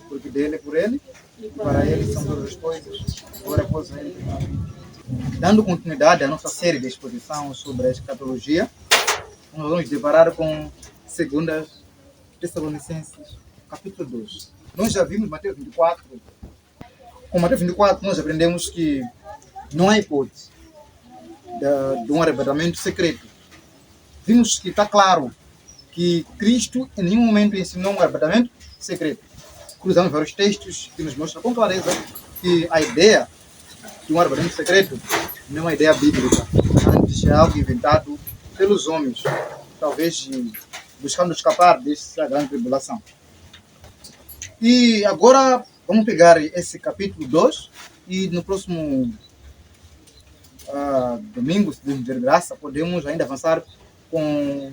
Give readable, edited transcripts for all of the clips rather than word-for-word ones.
Porque dele é por ele, e para ele são todas as coisas, agora após ele. Dando continuidade à nossa série de exposição sobre a escatologia, nós vamos deparar com 2 Tessalonicenses, capítulo 2. Nós já vimos Mateus 24. Com Mateus 24, nós aprendemos que não há hipótese de um arrebatamento secreto. Vimos que está claro que Cristo em nenhum momento ensinou um arrebatamento secreto. Cruzamos vários textos que nos mostram com clareza que a ideia de um arrebatamento secreto não é uma ideia bíblica, antes é algo inventado pelos homens, talvez buscando escapar dessa grande tribulação. E agora vamos pegar esse capítulo 2 e no próximo domingo, se Deus nos der graça, podemos ainda avançar com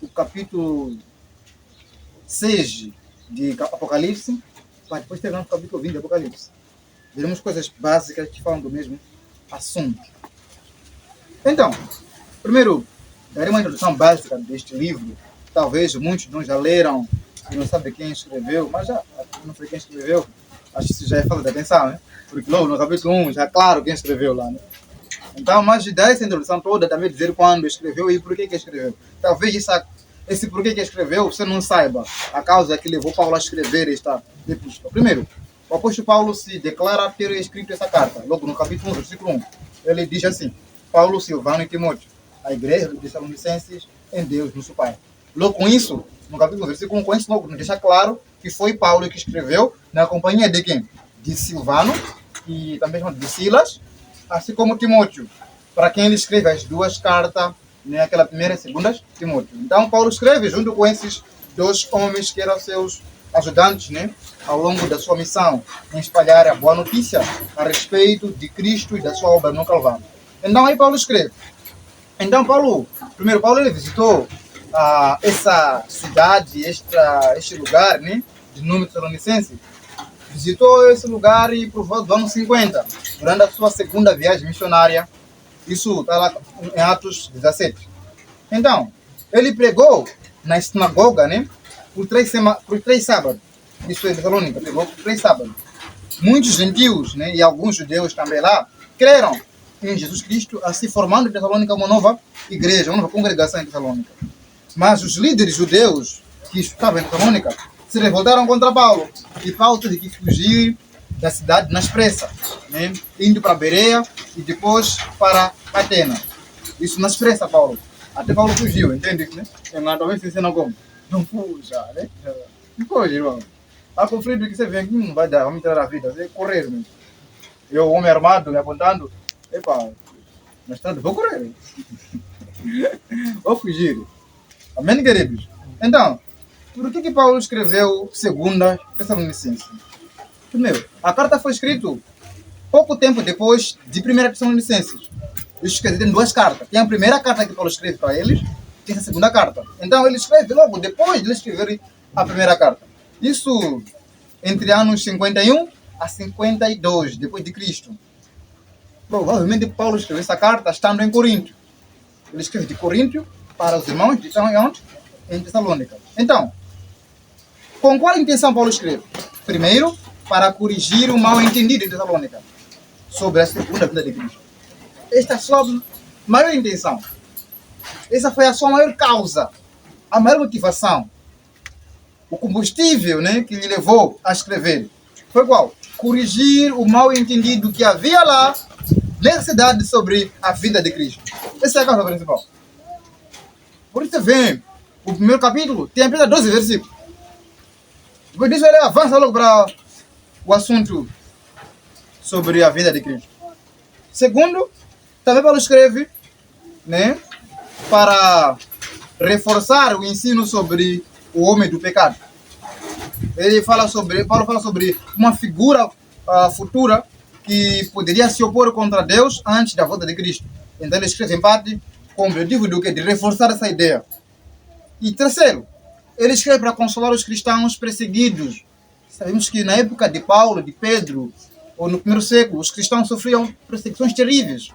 o capítulo 6 de Apocalipse, para depois terminar no capítulo 20 de Apocalipse. Veremos coisas básicas que falam do mesmo assunto. Então, primeiro, darei uma introdução básica deste livro. Talvez muitos de nós já leram e não sabem quem escreveu, mas já não sei quem escreveu. Acho que isso já é falta de atenção, né? Porque logo no capítulo 1 já é claro quem escreveu lá, né? Então, mas dar essa introdução toda, também dizer quando escreveu e por que escreveu. Talvez esse porquê que escreveu você não saiba a causa que levou Paulo a escrever esta epístola. Primeiro, o apóstolo Paulo se declara ter escrito essa carta, logo no capítulo 1, versículo 1. Ele diz assim: Paulo, Silvano e Timóteo, a igreja de Tessalonicenses em Deus, nosso Pai. Logo com isso, no capítulo 1, versículo 1, com isso, logo nos deixa claro que foi Paulo que escreveu na companhia de quem? De Silvano e também de Silas, assim como Timóteo, para quem ele escreve as duas cartas, né, aquela primeira e segunda Timóteo. Então, Paulo escreve junto com esses dois homens que eram seus ajudantes, né, ao longo da sua missão em espalhar a boa notícia a respeito de Cristo e da sua obra no Calvário. Então, aí Paulo escreve. Então, Paulo ele visitou essa cidade, este lugar, né, de nome Tessalonicense. Visitou esse lugar e por volta do ano 50, durante a sua segunda viagem missionária. Isso está lá em Atos 17. Então, ele pregou na sinagoga, né, por 3 sábados. Isso é Tessalônica, pregou por 3 sábados. Muitos gentios, né, e alguns judeus também lá, creram em Jesus Cristo, assim formando em Tessalônica uma nova igreja, uma nova congregação em Tessalônica. Mas os líderes judeus que estavam em Tessalônica se revoltaram contra Paulo, e Paulo teve que fugir da cidade nas pressas, né? Indo para Bereia e depois para Atenas. Isso nas pressas, Paulo. Até Paulo fugiu, entende? Né? Talvez você não como. Não fuja, né? Não fuja, irmão. Há conflito que você vem aqui, não vai dar, vamos tirar a vida. Você correr, mesmo. Eu, homem armado, me apontando, epa, na estrada, vou correr. Vou fugir. Amém, queridos? Então, por que Paulo escreveu 2 Tessalonicenses? Primeiro, a carta foi escrita pouco tempo depois de 1 Tessalonicenses. Isso quer dizer, tem 2 cartas. Tem a primeira carta que Paulo escreve para eles, tem a segunda carta. Então ele escreve logo depois de eles escreverem a primeira carta. Isso entre anos 51 a 52 depois de Cristo. Provavelmente Paulo escreveu essa carta estando em Corinto. Ele escreve de Corinto para os irmãos que estão em Tessalônica. Então, com qual intenção Paulo escreve? Primeiro, para corrigir o mal-entendido em Tessalônica sobre a segunda vinda de Cristo. Esta é a sua maior intenção. Essa foi a sua maior causa, a maior motivação. O combustível, né, que lhe levou a escrever foi qual? Corrigir o mal-entendido que havia lá nessa cidade sobre a vida de Cristo. Essa é a causa principal. Por isso vem o primeiro capítulo, tem apenas 12 versículos. Depois disso ele avança logo para o assunto sobre a vida de Cristo. Segundo, também Paulo escreve, né, para reforçar o ensino sobre o homem do pecado. Paulo fala sobre uma figura futura que poderia se opor contra Deus antes da volta de Cristo. Então ele escreve em parte com o objetivo do quê? De reforçar essa ideia. E terceiro, ele escreve para consolar os cristãos perseguidos. Sabemos que na época de Paulo, de Pedro, ou no primeiro século, os cristãos sofriam perseguições terríveis.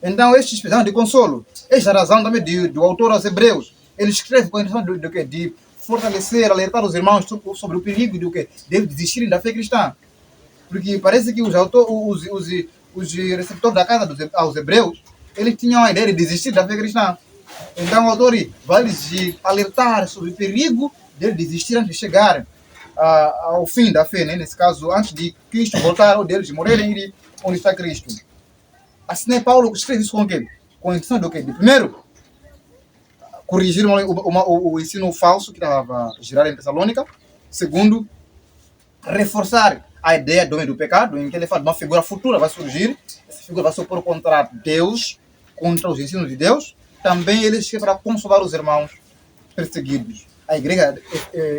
Então, estes precisam de consolo. Esta é a razão também do autor aos Hebreus. Ele escreve com a intenção de fortalecer, alertar os irmãos sobre o perigo de desistirem da fé cristã. Porque parece que os receptores da casa aos Hebreus, eles tinham a ideia de desistir da fé cristã. Então, o autor vai lhes alertar sobre o perigo de desistir antes de chegar ao fim da fé, né? Nesse caso, antes de Cristo voltar, ou deles morrerem onde está Cristo. Assim, né, Paulo escreve isso com o quê? Com a intenção do quê? De, primeiro, corrigir o ensino falso que estava gerado em Tessalônica. Segundo, reforçar a ideia do homem do pecado, em que ele fala de uma figura futura vai surgir. Essa figura vai se opor contra Deus, contra os ensinos de Deus. Também ele escreve para consolar os irmãos perseguidos. A igreja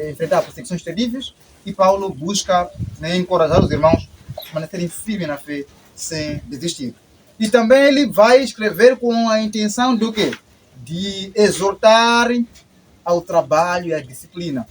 enfrentar perseguições terríveis e Paulo busca, né, encorajar os irmãos a permanecerem firmes na fé sem desistir. E também ele vai escrever com a intenção do quê? De exortar ao trabalho e à disciplina.